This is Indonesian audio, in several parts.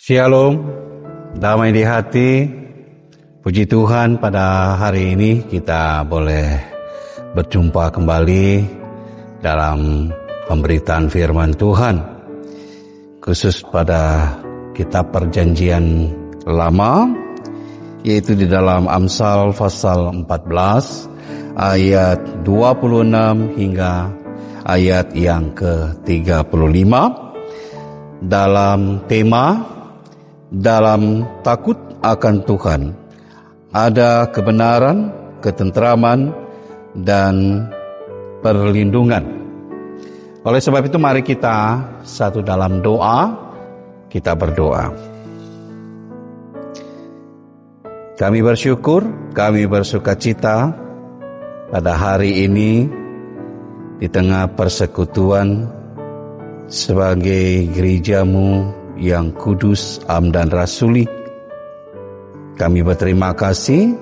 Shalom, damai di hati. Puji Tuhan, pada hari ini kita boleh berjumpa kembali dalam pemberitaan firman Tuhan, khusus pada kitab Perjanjian Lama, yaitu di dalam Amsal pasal 14 ayat 26 hingga ayat yang ke-35 dalam tema dalam takut akan Tuhan ada kebenaran, ketentraman, dan perlindungan. Oleh sebab itu mari kita satu dalam doa, kita berdoa. Kami bersyukur, kami bersukacita pada hari ini di tengah persekutuan sebagai gereja-Mu yang kudus, am dan rasuli. Kami berterima kasih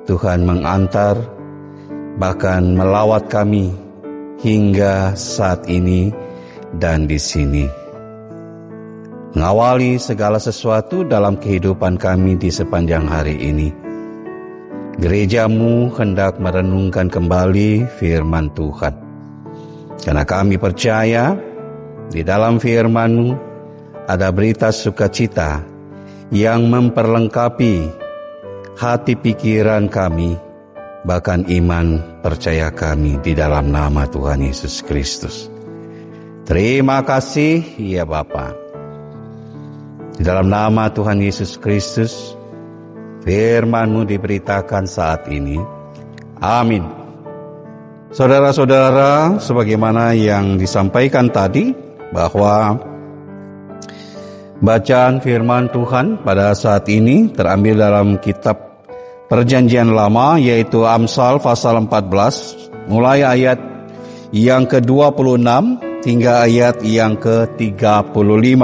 Tuhan mengantar, bahkan melawat kami hingga saat ini dan di sini. Mengawali segala sesuatu dalam kehidupan kami di sepanjang hari ini. Gereja-Mu hendak merenungkan kembali firman Tuhan. Karena kami percaya di dalam firman-Mu ada berita sukacita yang memperlengkapi hati pikiran kami, bahkan iman percaya kami di dalam nama Tuhan Yesus Kristus. Terima kasih ya Bapa. Di dalam nama Tuhan Yesus Kristus, firman-Mu diberitakan saat ini. Amin. Saudara-saudara, sebagaimana yang disampaikan tadi, bahwa bacaan firman Tuhan pada saat ini terambil dalam kitab Perjanjian Lama, yaitu Amsal pasal 14, mulai ayat yang ke-26 hingga ayat yang ke-35.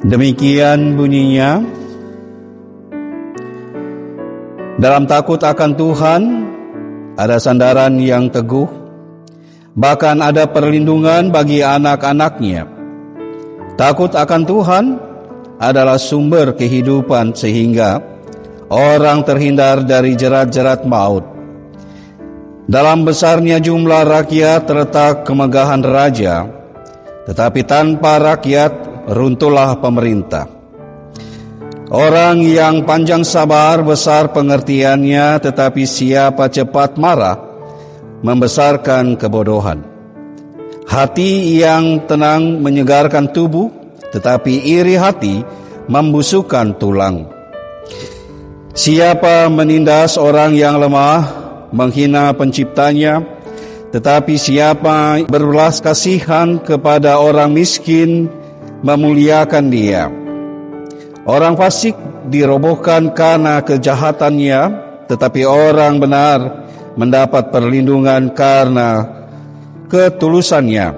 Demikian bunyinya: dalam takut akan Tuhan ada sandaran yang teguh, bahkan ada perlindungan bagi anak-anaknya. Takut akan Tuhan adalah sumber kehidupan sehingga orang terhindar dari jerat-jerat maut. Dalam besarnya jumlah rakyat terletak kemegahan raja, tetapi tanpa rakyat runtuhlah pemerintah. Orang yang panjang sabar besar pengertiannya, tetapi siapa cepat marah membesarkan kebodohan. Hati yang tenang menyegarkan tubuh, tetapi iri hati membusukkan tulang. Siapa menindas orang yang lemah, menghina penciptanya, tetapi siapa berbelas kasihan kepada orang miskin, memuliakan dia. Orang fasik dirobohkan karena kejahatannya, tetapi orang benar mendapat perlindungan karena ketulusannya.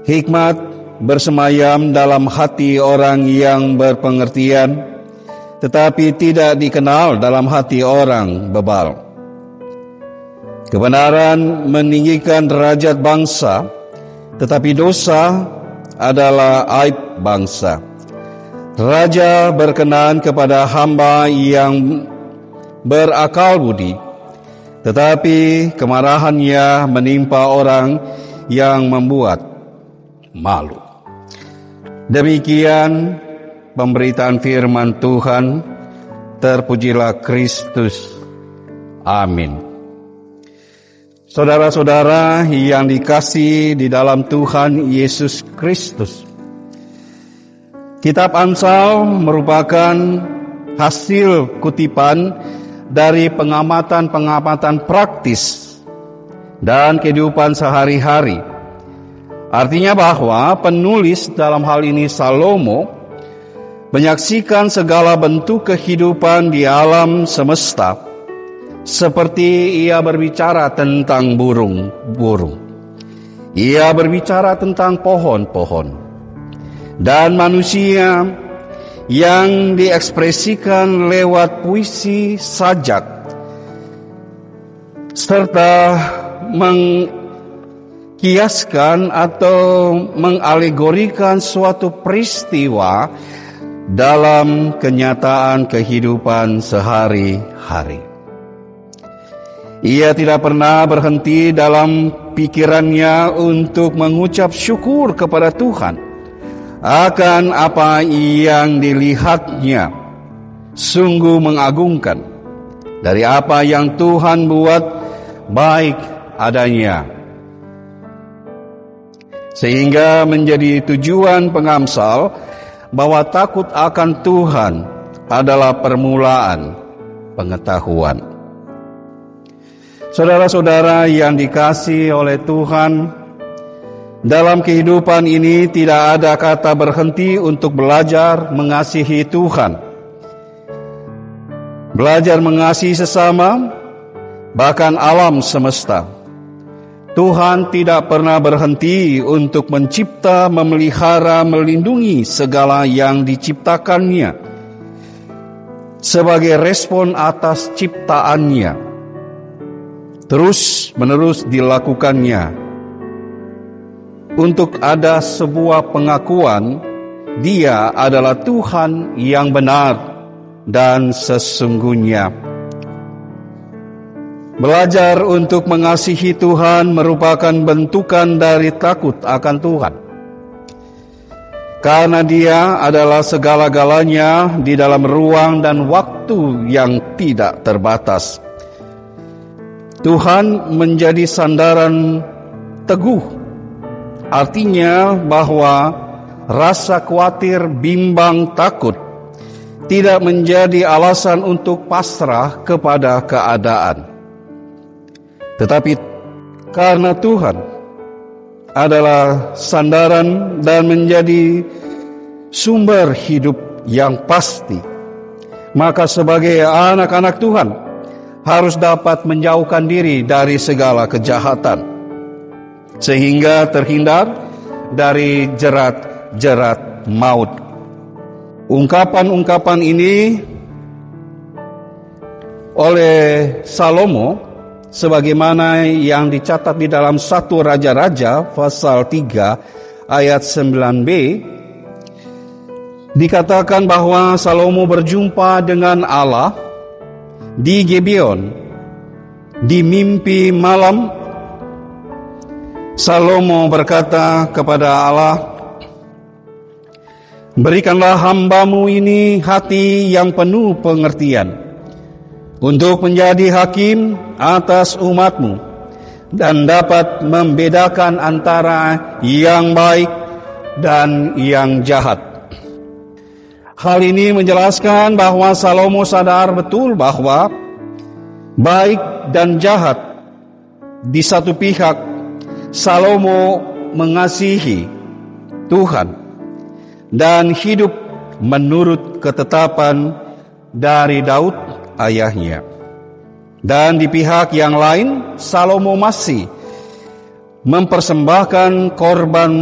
Hikmat bersemayam dalam hati orang yang berpengertian, tetapi tidak dikenal dalam hati orang bebal. Kebenaran meninggikan derajat bangsa, tetapi dosa adalah aib bangsa. Raja berkenan kepada hamba yang berakal budi, tetapi kemarahannya menimpa orang yang membuat malu. Demikian pemberitaan firman Tuhan. Terpujilah Kristus. Amin. Saudara-saudara yang dikasihi di dalam Tuhan Yesus Kristus, kitab Amsal merupakan hasil kutipan dari pengamatan-pengamatan praktis dan kehidupan sehari-hari. Artinya bahwa penulis dalam hal ini Salomo menyaksikan segala bentuk kehidupan di alam semesta, seperti ia berbicara tentang burung-burung, ia berbicara tentang pohon-pohon, dan manusia yang diekspresikan lewat puisi, sajak, serta mengkiaskan atau mengalegorikan suatu peristiwa dalam kenyataan kehidupan sehari-hari. Ia tidak pernah berhenti dalam pikirannya untuk mengucap syukur kepada Tuhan akan apa yang dilihatnya sungguh mengagumkan dari apa yang Tuhan buat baik adanya. Sehingga menjadi tujuan pengamsal bahwa takut akan Tuhan adalah permulaan pengetahuan. Saudara-saudara yang dikasihi oleh Tuhan, dalam kehidupan ini tidak ada kata berhenti untuk belajar mengasihi Tuhan. Belajar mengasihi sesama, bahkan alam semesta. Tuhan tidak pernah berhenti untuk mencipta, memelihara, melindungi segala yang diciptakannya sebagai respon atas ciptaannya. Terus menerus dilakukannya untuk ada sebuah pengakuan Dia adalah Tuhan yang benar dan sesungguhnya. Belajar untuk mengasihi Tuhan merupakan bentukan dari takut akan Tuhan. Karena Dia adalah segala-galanya di dalam ruang dan waktu yang tidak terbatas. Tuhan menjadi sandaran teguh. Artinya bahwa rasa khawatir, bimbang, takut tidak menjadi alasan untuk pasrah kepada keadaan. Tetapi karena Tuhan adalah sandaran dan menjadi sumber hidup yang pasti, maka sebagai anak-anak Tuhan harus dapat menjauhkan diri dari segala kejahatan, sehingga terhindar dari jerat-jerat maut. Ungkapan-ungkapan ini oleh Salomo, sebagaimana yang dicatat di dalam 1 Raja-Raja pasal 3 ayat 9b, dikatakan bahwa Salomo berjumpa dengan Allah di Gibeon. Di mimpi malam, Salomo berkata kepada Allah, "Berikanlah hamba-Mu ini hati yang penuh pengertian, untuk menjadi hakim atas umat-Mu, dan dapat membedakan antara yang baik dan yang jahat." Hal ini menjelaskan bahwa Salomo sadar betul bahwa baik dan jahat di satu pihak, Salomo mengasihi Tuhan dan hidup menurut ketetapan dari Daud ayahnya. Dan di pihak yang lain, Salomo masih mempersembahkan korban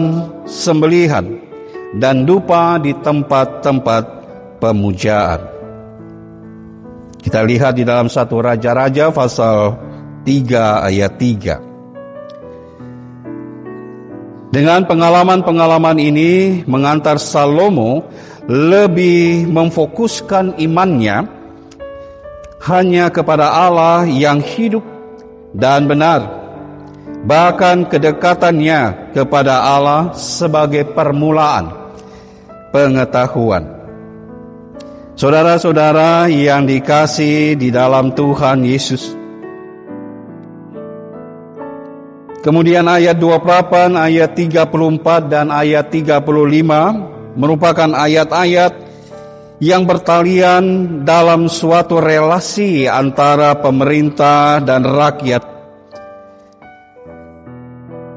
sembelihan dan dupa di tempat-tempat pemujaan. Kita lihat di dalam 1 Raja-Raja pasal 3 ayat 3. Dengan pengalaman-pengalaman ini mengantar Salomo lebih memfokuskan imannya hanya kepada Allah yang hidup dan benar, bahkan kedekatannya kepada Allah sebagai permulaan pengetahuan. Saudara-saudara yang dikasihi di dalam Tuhan Yesus, kemudian ayat 28, ayat 34 dan ayat 35 merupakan ayat-ayat yang bertalian dalam suatu relasi antara pemerintah dan rakyat.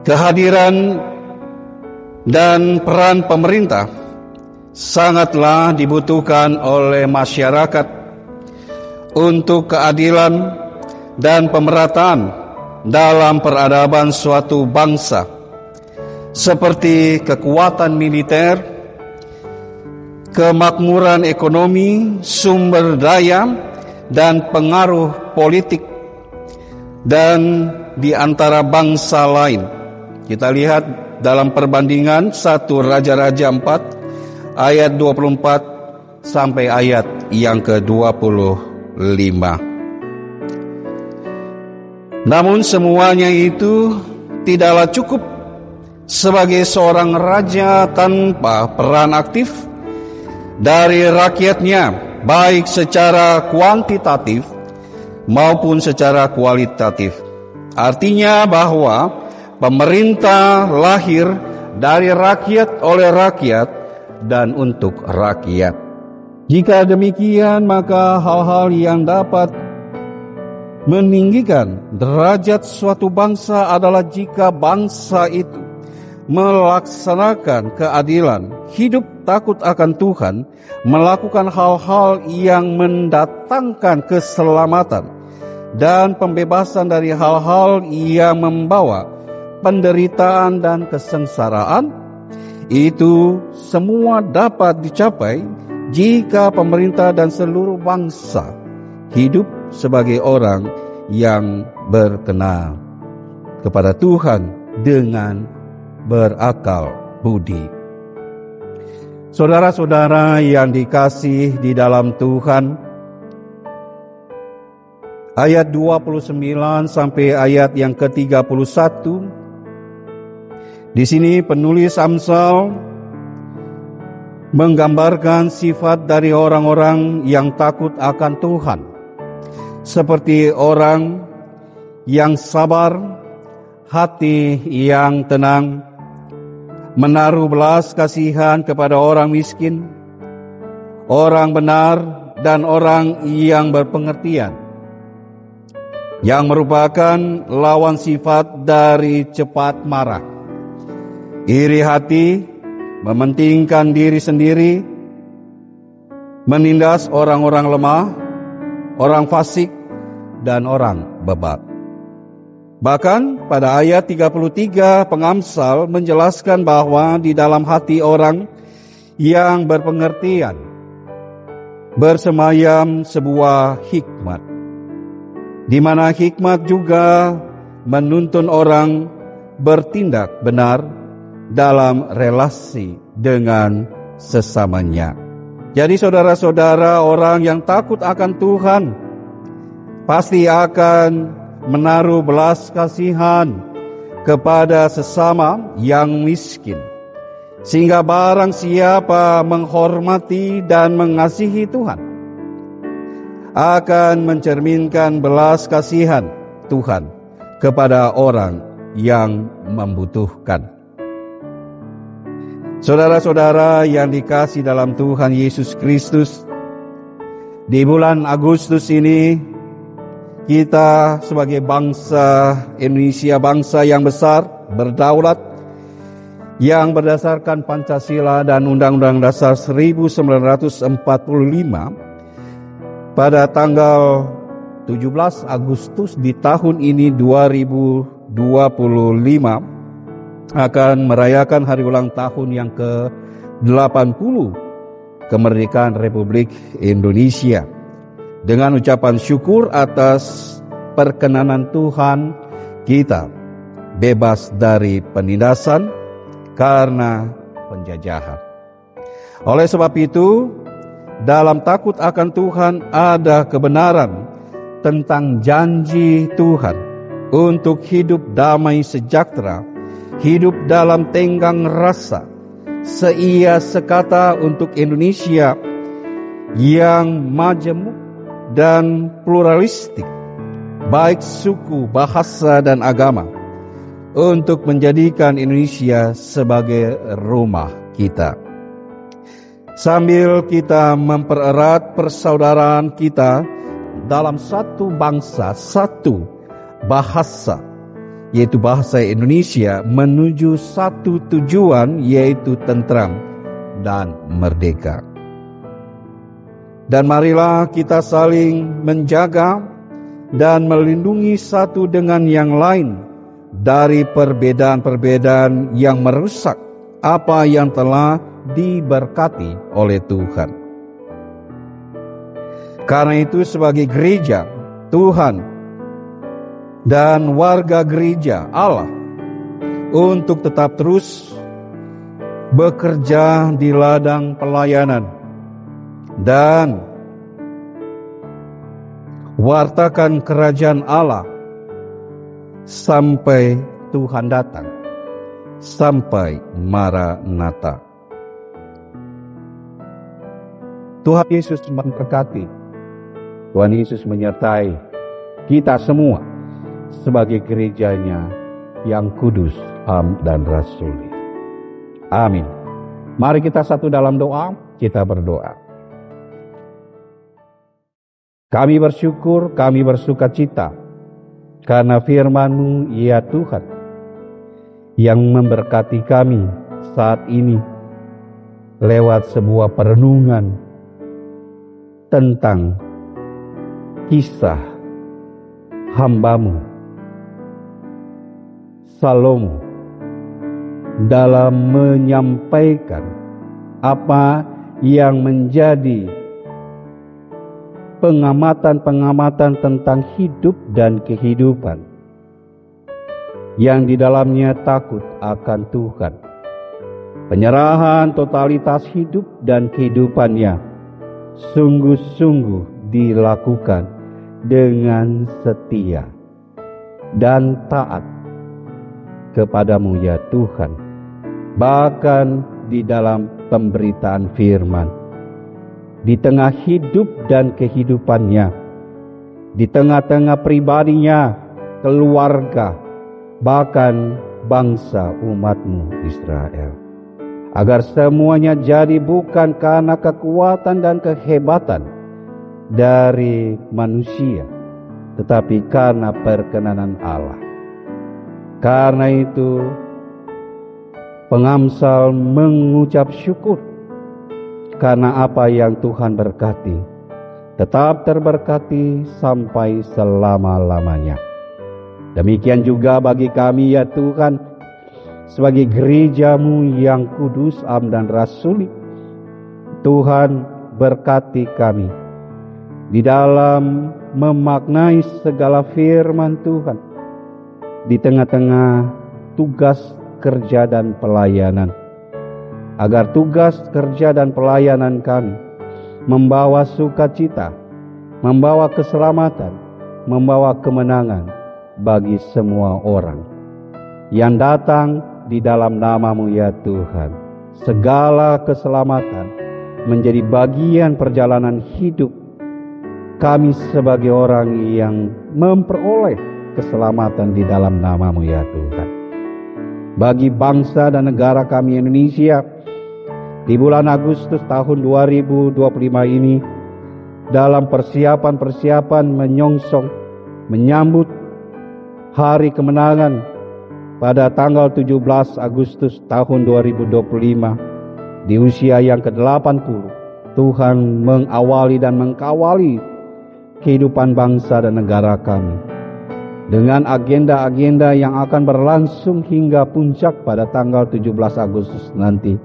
Kehadiran dan peran pemerintah sangatlah dibutuhkan oleh masyarakat untuk keadilan dan pemerataan dalam peradaban suatu bangsa, seperti kekuatan militer, kemakmuran ekonomi, sumber daya, dan pengaruh politik, dan di antara bangsa lain. Kita lihat dalam perbandingan 1 Raja-Raja 4 ayat 24 sampai ayat yang ke-25. Namun semuanya itu tidaklah cukup sebagai seorang raja tanpa peran aktif dari rakyatnya, baik secara kuantitatif maupun secara kualitatif. Artinya bahwa pemerintah lahir dari rakyat, oleh rakyat, dan untuk rakyat. Jika demikian, maka hal-hal yang dapat meninggikan derajat suatu bangsa adalah jika bangsa itu melaksanakan keadilan, hidup takut akan Tuhan, melakukan hal-hal yang mendatangkan keselamatan dan pembebasan dari hal-hal yang membawa penderitaan dan kesengsaraan. Itu semua dapat dicapai jika pemerintah dan seluruh bangsa hidup sebagai orang yang berkenan kepada Tuhan dengan berakal budi. Saudara-saudara yang dikasih di dalam Tuhan, ayat 29 sampai ayat yang ke-31, di sini penulis Amsal menggambarkan sifat dari orang-orang yang takut akan Tuhan, seperti orang yang sabar, hati yang tenang, menaruh belas kasihan kepada orang miskin, orang benar, dan orang yang berpengertian, yang merupakan lawan sifat dari cepat marah, iri hati, mementingkan diri sendiri, menindas orang-orang lemah, orang fasik, dan orang bebal. Bahkan pada ayat 33 pengamsal menjelaskan bahwa di dalam hati orang yang berpengertian bersemayam sebuah hikmat, di mana hikmat juga menuntun orang bertindak benar dalam relasi dengan sesamanya. Jadi saudara-saudara, orang yang takut akan Tuhan pasti akan menaruh belas kasihan kepada sesama yang miskin, sehingga barang siapa menghormati dan mengasihi Tuhan akan mencerminkan belas kasihan Tuhan kepada orang yang membutuhkan. Saudara-saudara yang dikasihi dalam Tuhan Yesus Kristus, di bulan Agustus ini kita sebagai bangsa Indonesia, bangsa yang besar, berdaulat, yang berdasarkan Pancasila dan Undang-Undang Dasar 1945, pada tanggal 17 Agustus di tahun ini 2025 akan merayakan hari ulang tahun yang ke-80 kemerdekaan Republik Indonesia. Dengan ucapan syukur atas perkenanan Tuhan, kita bebas dari penindasan karena penjajahan. Oleh sebab itu, dalam takut akan Tuhan ada kebenaran tentang janji Tuhan untuk hidup damai sejahtera, hidup dalam tenggang rasa, seia sekata untuk Indonesia yang majemuk dan pluralistik, baik suku, bahasa, dan agama, untuk menjadikan Indonesia sebagai rumah kita. Sambil kita mempererat persaudaraan kita dalam satu bangsa, satu bahasa, yaitu bahasa Indonesia, menuju satu tujuan, yaitu tentram dan merdeka. Dan marilah kita saling menjaga dan melindungi satu dengan yang lain dari perbedaan-perbedaan yang merusak apa yang telah diberkati oleh Tuhan. Karena itu sebagai gereja Tuhan dan warga gereja Allah, untuk tetap terus bekerja di ladang pelayanan, dan wartakan kerajaan Allah sampai Tuhan datang, sampai Maranatha. Tuhan Yesus memberkati. Tuhan Yesus menyertai kita semua sebagai gerejanya yang kudus, am dan rasuli. Amin. Mari kita satu dalam doa, kita berdoa. Kami bersyukur, kami bersukacita karena firman-Mu, ya Tuhan, yang memberkati kami saat ini lewat sebuah perenungan tentang kisah hamba-Mu Salomo dalam menyampaikan apa yang menjadi pengamatan-pengamatan tentang hidup dan kehidupan yang di dalamnya takut akan Tuhan, penyerahan totalitas hidup dan kehidupannya sungguh-sungguh dilakukan dengan setia dan taat kepadamu, ya Tuhan. Bahkan di dalam pemberitaan firman, di tengah hidup dan kehidupannya, di tengah-tengah pribadinya, keluarga, bahkan bangsa umatmu Israel, agar semuanya jadi bukan karena kekuatan dan kehebatan dari manusia, tetapi karena perkenanan Allah. Karena itu, pengamsal mengucap syukur karena apa yang Tuhan berkati, tetap terberkati sampai selama-lamanya. Demikian juga bagi kami, ya Tuhan, sebagai gereja-Mu yang kudus, am dan rasuli. Tuhan berkati kami di dalam memaknai segala firman Tuhan, di tengah-tengah tugas kerja dan pelayanan, agar tugas kerja dan pelayanan kami membawa sukacita, membawa keselamatan, membawa kemenangan bagi semua orang yang datang di dalam nama-Mu, ya Tuhan. Segala keselamatan menjadi bagian perjalanan hidup kami sebagai orang yang memperoleh keselamatan di dalam nama-Mu, ya Tuhan. Bagi bangsa dan negara kami Indonesia, di bulan Agustus tahun 2025 ini, dalam persiapan menyongsong menyambut hari kemenangan pada tanggal 17 Agustus tahun 2025, di usia yang ke-80, Tuhan mengawali dan mengkawali kehidupan bangsa dan negara kami dengan agenda-agenda yang akan berlangsung hingga puncak pada tanggal 17 Agustus nanti.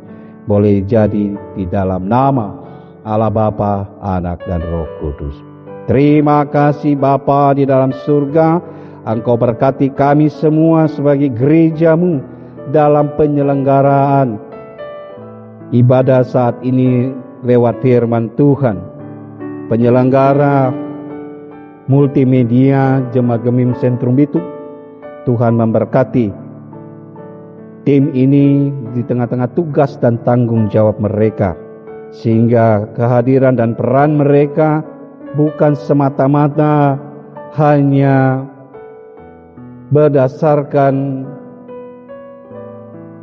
Boleh jadi di dalam nama Allah Bapa, Anak dan Roh Kudus. Terima kasih Bapa di dalam surga, Engkau berkati kami semua sebagai gereja-Mu dalam penyelenggaraan ibadah saat ini lewat firman Tuhan. Penyelenggara multimedia Jemaat Gemim Sentrum Bitung, Tuhan memberkati tim ini di tengah-tengah tugas dan tanggung jawab mereka, sehingga kehadiran dan peran mereka bukan semata-mata hanya berdasarkan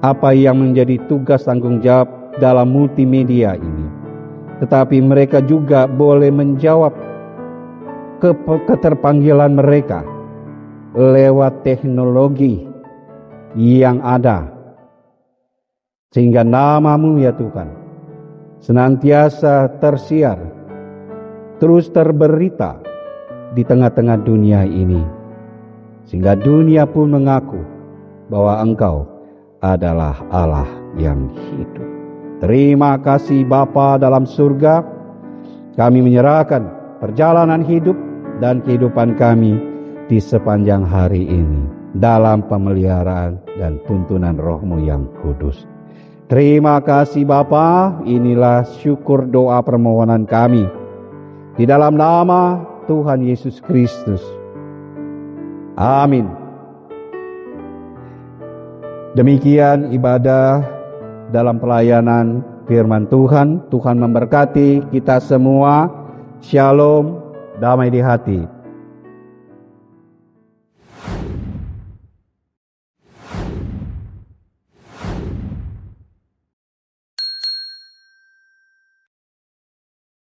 apa yang menjadi tugas tanggung jawab dalam multimedia ini, tetapi mereka juga boleh menjawab keterpanggilan mereka lewat teknologi yang ada, sehingga nama-Mu, ya Tuhan, senantiasa tersiar, terus terberita di tengah-tengah dunia ini, sehingga dunia pun mengaku bahwa Engkau adalah Allah yang hidup. Terima kasih Bapa dalam surga, kami menyerahkan perjalanan hidup dan kehidupan kami di sepanjang hari ini dalam pemeliharaan dan tuntunan Roh-Mu yang kudus. Terima kasih Bapa, inilah syukur doa permohonan kami. Di dalam nama Tuhan Yesus Kristus. Amin. Demikian ibadah dalam pelayanan firman Tuhan. Tuhan memberkati kita semua. Shalom, damai di hati.